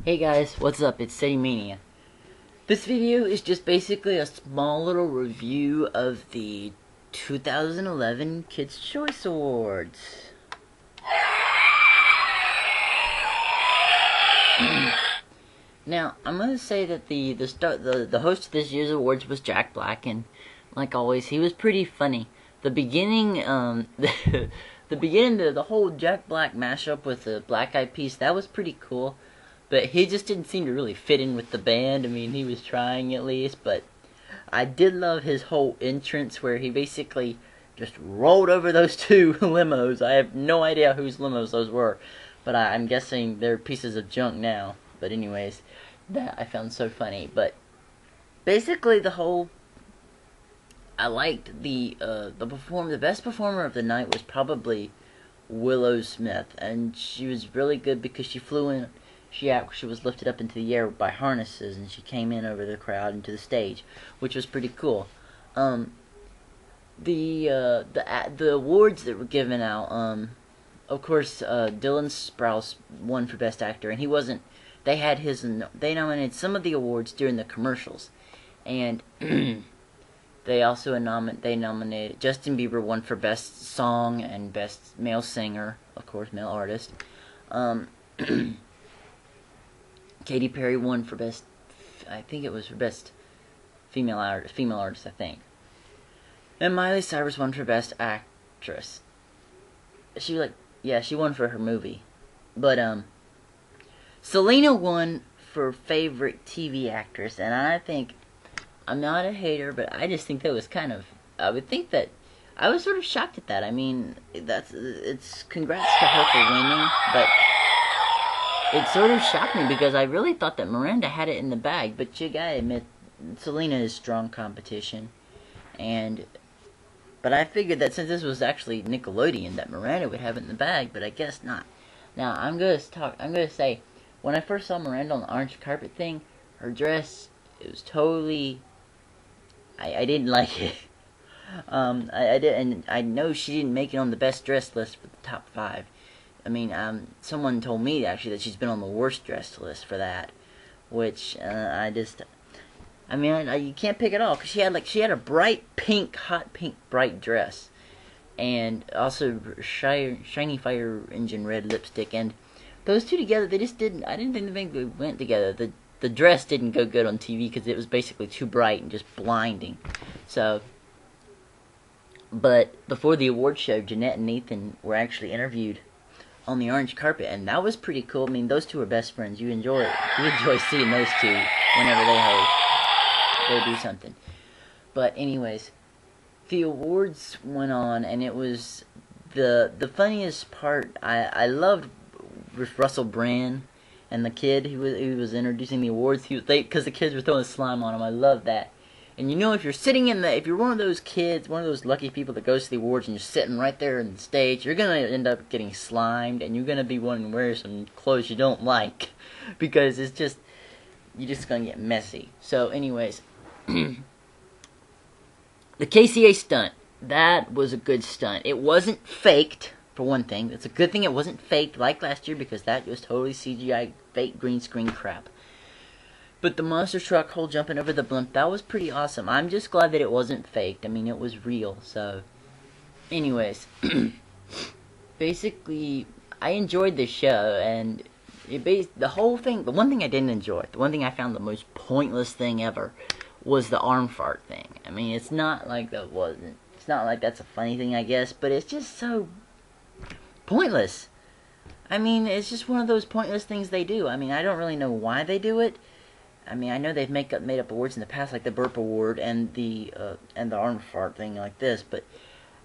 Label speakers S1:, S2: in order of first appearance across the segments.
S1: Hey guys, what's up? It's City Mania. This video is just basically a small little review of the 2011 Kids' Choice Awards. Now, I'm gonna say that the host of this year's awards was Jack Black, and like always, he was pretty funny. The beginning, the whole Jack Black mashup with the Black Eyed Peas, that was pretty cool. But he just didn't seem to really fit in with the band. I mean, he was trying at least, but I did love his whole entrance where he basically just rolled over those two limos. I have no idea whose limos those were, but I'm guessing they're pieces of junk now. But anyways, that I found so funny. But basically, I liked the best performer of the night was probably Willow Smith, and she was really good because she flew in. She was lifted up into the air by harnesses, and she came in over the crowd into the stage, which was pretty cool. The awards that were given out, of course, Dylan Sprouse won for Best Actor, and he wasn't. They nominated some of the awards during the commercials, and they also nominated Justin Bieber won for Best Song and Best Male Singer, of course, male artist. Katy Perry won for Best, I think it was for Best Female Artist, I think. And Miley Cyrus won for Best Actress. She won for her movie. But, Selena won for Favorite TV Actress, and I'm not a hater, but I just think that was I was sort of shocked at that. I mean, it's congrats to her for winning, but it sort of shocked me because I really thought that Miranda had it in the bag, but you gotta admit, Selena is strong competition, but I figured that since this was actually Nickelodeon, that Miranda would have it in the bag, but I guess not. Now, I'm gonna say, when I first saw Miranda on the orange carpet thing, her dress, it was totally, I didn't like it. I know she didn't make it on the best dress list for the top 5. I mean, someone told me actually that she's been on the worst dressed list for that, which you can't pick it all because she had a bright pink, hot pink, bright dress, and also shiny fire engine red lipstick, and those two together, I didn't think they went together. The dress didn't go good on TV because it was basically too bright and just blinding. So, but before the award show, Jeanette and Nathan were actually interviewed on the orange carpet, and that was pretty cool. I mean, those two are best friends. You enjoy seeing those two whenever they do something. But anyways, the awards went on, and it was the funniest part. I loved Russell Brand and the kid who was introducing the awards. Because the kids were throwing slime on him. I love that. And you know, if you're one of those kids, one of those lucky people that goes to the awards and you're sitting right there on the stage, you're gonna end up getting slimed, and you're gonna be wanting to wear some clothes you don't like, because you're just gonna get messy. So anyways, the KCA stunt, that was a good stunt. It wasn't faked, for one thing. It's a good thing it wasn't faked like last year, because that was totally CGI, fake green screen crap. But the monster truck hole jumping over the blimp, that was pretty awesome. I'm just glad that it wasn't faked. I mean, it was real. So, anyways, basically, I enjoyed the show, and the whole thing. The one thing I didn't enjoy, the one thing I found the most pointless thing ever, was the arm fart thing. I mean, it's not like that's a funny thing, I guess, but it's just so pointless. I mean, it's just one of those pointless things they do. I mean, I don't really know why they do it. I mean, I know they've made up awards in the past, like the burp award and the arm fart thing like this, but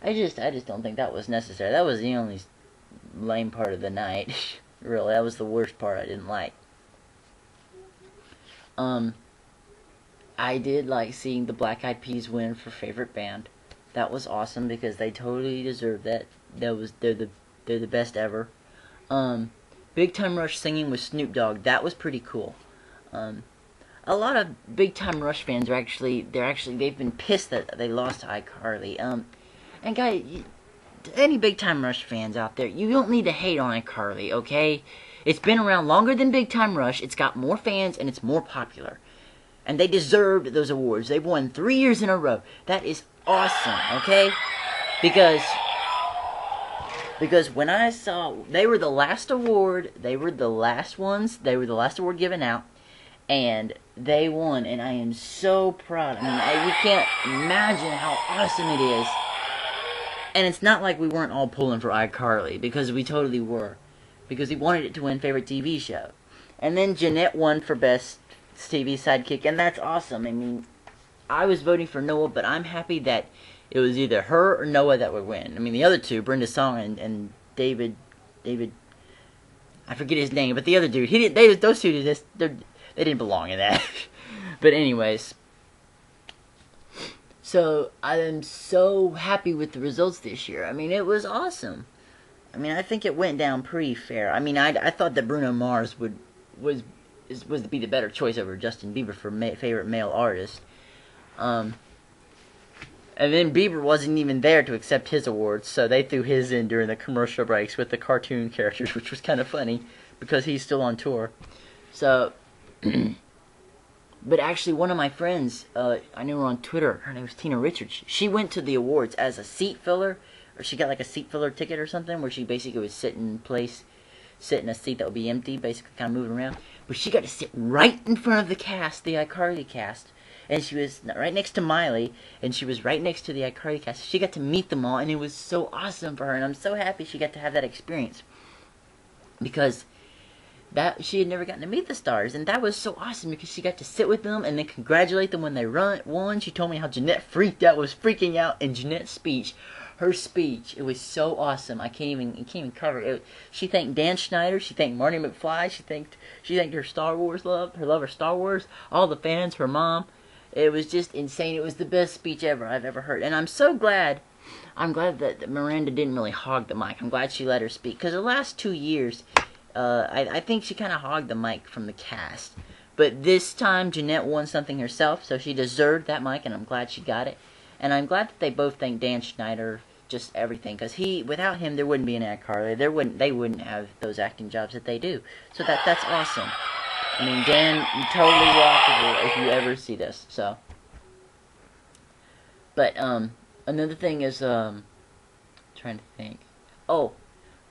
S1: I just don't think that was necessary. That was the only lame part of the night. Really, that was the worst part I didn't like. I did like seeing the Black Eyed Peas win for favorite band. That was awesome because they totally deserved that. They're the best ever. Big Time Rush singing with Snoop Dogg, that was pretty cool. A lot of Big Time Rush fans they've been pissed that they lost to iCARLY. And guys, any Big Time Rush fans out there, you don't need to hate on iCarly, okay? It's been around longer than Big Time Rush. It's got more fans and it's more popular. And they deserved those awards. They've won 3 years in a row. That is awesome, okay? Because when I saw, they were the last award, they were the last ones, they were the last award given out, and they won, and I am so proud. I mean, you can't imagine how awesome it is. And it's not like we weren't all pulling for iCarly, because we totally were. Because we wanted it to win Favorite TV Show. And then Jeanette won for Best TV Sidekick, and that's awesome. I mean, I was voting for Noah, but I'm happy that it was either her or Noah that would win. I mean, the other two, Brenda Song and David, I forget his name, but the other dude, those two they didn't belong in that. But anyways, so I am so happy with the results this year. I mean, it was awesome. I mean, I think it went down pretty fair. I mean, I thought that Bruno Mars was to be the better choice over Justin Bieber for favorite male artist. And then Bieber wasn't even there to accept his awards, so they threw his in during the commercial breaks with the cartoon characters, which was kind of funny, because he's still on tour. So, but actually one of my friends, I knew her on Twitter, her name was Tina Richards, she went to the awards as a seat filler, or she got like a seat filler ticket or something, where she basically would sit in a seat that would be empty, basically kind of moving around. But she got to sit right in front of the cast, the iCarly cast. And she was right next to Miley, and she was right next to the iCarly cast. She got to meet them all, and it was so awesome for her. And I'm so happy she got to have that experience. Because she had never gotten to meet the stars, and that was so awesome because she got to sit with them and then congratulate them when they won. She told me how Jeanette was freaking out in Jeanette's speech. Her speech, it was so awesome. I can't even cover it. She thanked Dan Schneider. She thanked Marty McFly. She thanked her Star Wars love, her love of Star Wars, all the fans, her mom. It was just insane. It was the best speech I've ever heard. And I'm so glad. I'm glad that Miranda didn't really hog the mic. I'm glad she let her speak. Because the last 2 years, I think she kind of hogged the mic from the cast. But this time, Jeanette won something herself, so she deserved that mic, and I'm glad she got it. And I'm glad that they both thanked Dan Schneider, just everything. Because without him, there wouldn't be an iCarly. They wouldn't have those acting jobs that they do. So that's awesome. I mean, Dan, you totally rock if you ever see this, so. But, another thing is, trying to think. Oh,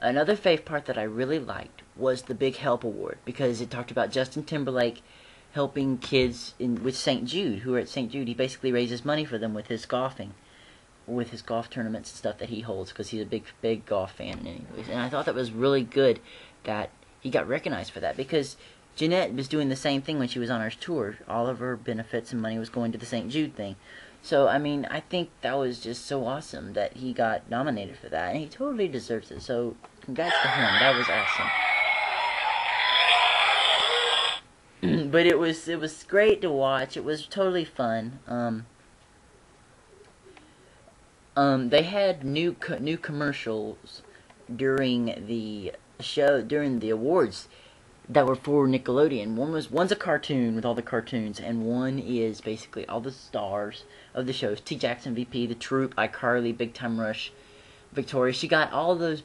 S1: another fave part that I really liked was the Big Help Award, because it talked about Justin Timberlake helping kids with St. Jude, who are at St. Jude. He basically raises money for them with his golfing, with his golf tournaments and stuff that he holds, because he's a big golf fan anyways. And I thought that was really good that he got recognized for that, because Jeanette was doing the same thing when she was on her tour. All of her benefits and money was going to the St. Jude thing. So, I mean, I think that was just so awesome that he got nominated for that. And he totally deserves it. So, congrats to him. That was awesome. But it was great to watch. It was totally fun. They had new commercials during the show, during the awards, that were for Nickelodeon. One's a cartoon with all the cartoons, and one is basically all the stars of the shows. T. Jackson, VP, The Troop, iCarly, Big Time Rush, Victoria. She got all those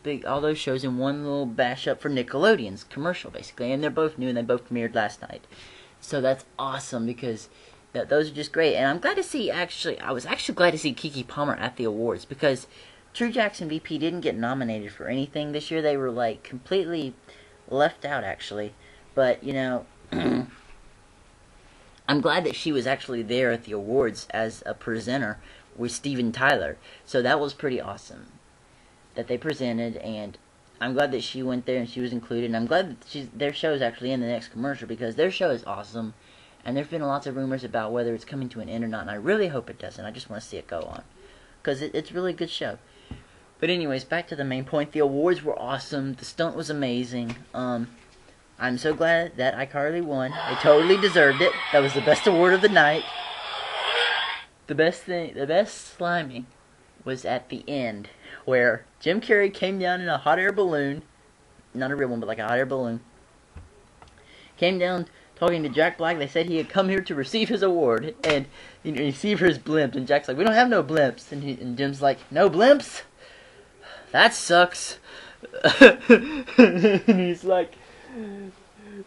S1: shows in one little bash up for Nickelodeon's commercial, basically. And they're both new, and they both premiered last night. So that's awesome, because those are just great. And I'm glad to see, I was actually glad to see Keke Palmer at the awards, because True Jackson VP didn't get nominated for anything this year. They were, like, completely left out, actually. But, you know, I'm glad that she was actually there at the awards as a presenter with Steven Tyler. So that was pretty awesome that they presented, and I'm glad that she went there and she was included. And I'm glad that their show is actually in the next commercial, because their show is awesome. And there's been lots of rumors about whether it's coming to an end or not, and I really hope it doesn't. I just want to see it go on, because it's a really good show. But anyways, back to the main point. The awards were awesome. The stunt was amazing. I'm so glad that iCarly won. They totally deserved it. That was the best award of the night. The best sliming was at the end, where Jim Carrey came down in a hot air balloon. Not a real one, but like a hot air balloon. Came down talking to Jack Black. They said he had come here to receive his award and receive his blimp. And Jack's like, "We don't have no blimps." And Jim's like, "No blimps? that sucks. And he's like,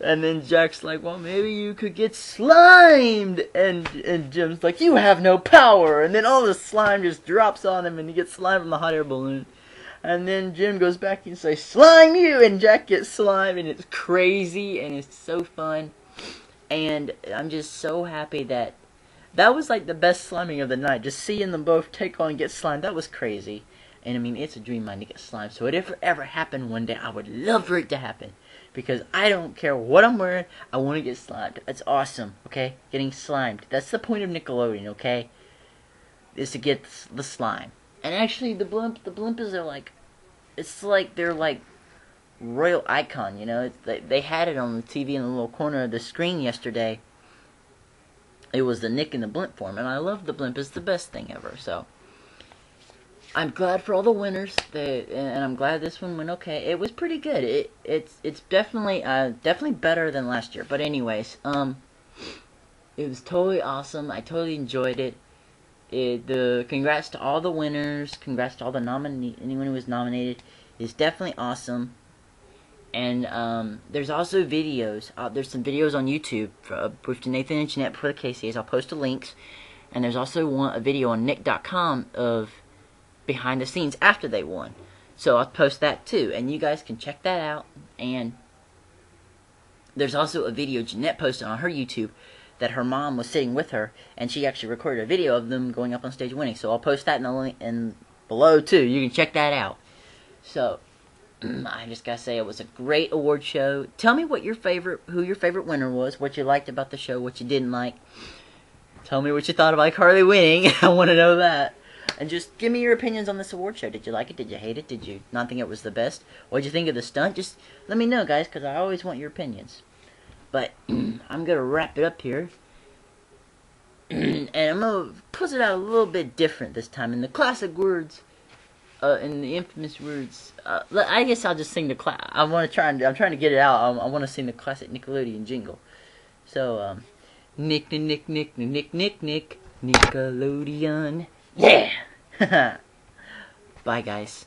S1: and then Jack's like, well, maybe you could get slimed. And Jim's like, you have no power. And then all the slime just drops on him, and he gets slimed from the hot air balloon. And then Jim goes back and says, slime you! And Jack gets slimed, and it's crazy, and it's so fun. And I'm just so happy that was like the best sliming of the night. Just seeing them both take on and get slimed, that was crazy. And I mean, it's a dream of mine to get slimed. So if it ever happened one day, I would love for it to happen. Because I don't care what I'm wearing, I want to get slimed. That's awesome, okay? Getting slimed. That's the point of Nickelodeon, okay? Is to get the slime. And actually, the Blimps are like, it's like they're like royal icon, you know? It's like, they had it on the TV in the little corner of the screen yesterday. It was the Nick and the Blimp form, and I love the Blimp. It's the best thing ever, so. I'm glad for all the winners, and I'm glad this one went okay. It was pretty good. It's definitely better than last year. But anyways, it was totally awesome. I totally enjoyed it. Congrats to all the winners. Congrats to all the anyone who was nominated. It's definitely awesome. And there's also videos. There's some videos on YouTube with Nathan and Jeanette for the KCAs. I'll post the links. And there's also a video on Nick.com of behind the scenes after they won. So I'll post that too, and you guys can check that out. And there's also a video Jeanette posted on her YouTube that her mom was sitting with her, and she actually recorded a video of them going up on stage winning. So I'll post that in the link below too. You can check that out. So I just gotta say, it was a great award show. Tell me who your favorite winner was, what you liked about the show, what you didn't like. Tell me what you thought of iCARLY winning. I want to know that. And just give me your opinions on this award show. Did you like it? Did you hate it? Did you not think it was the best? What did you think of the stunt? Just let me know, guys, because I always want your opinions. But I'm going to wrap it up here. And I'm going to put it out a little bit different this time. In the classic words, in the infamous words, I guess I'll just sing the I'm trying to get it out. I want to sing the classic Nickelodeon jingle. So, Nick, Nickelodeon. Yeah! Bye, guys.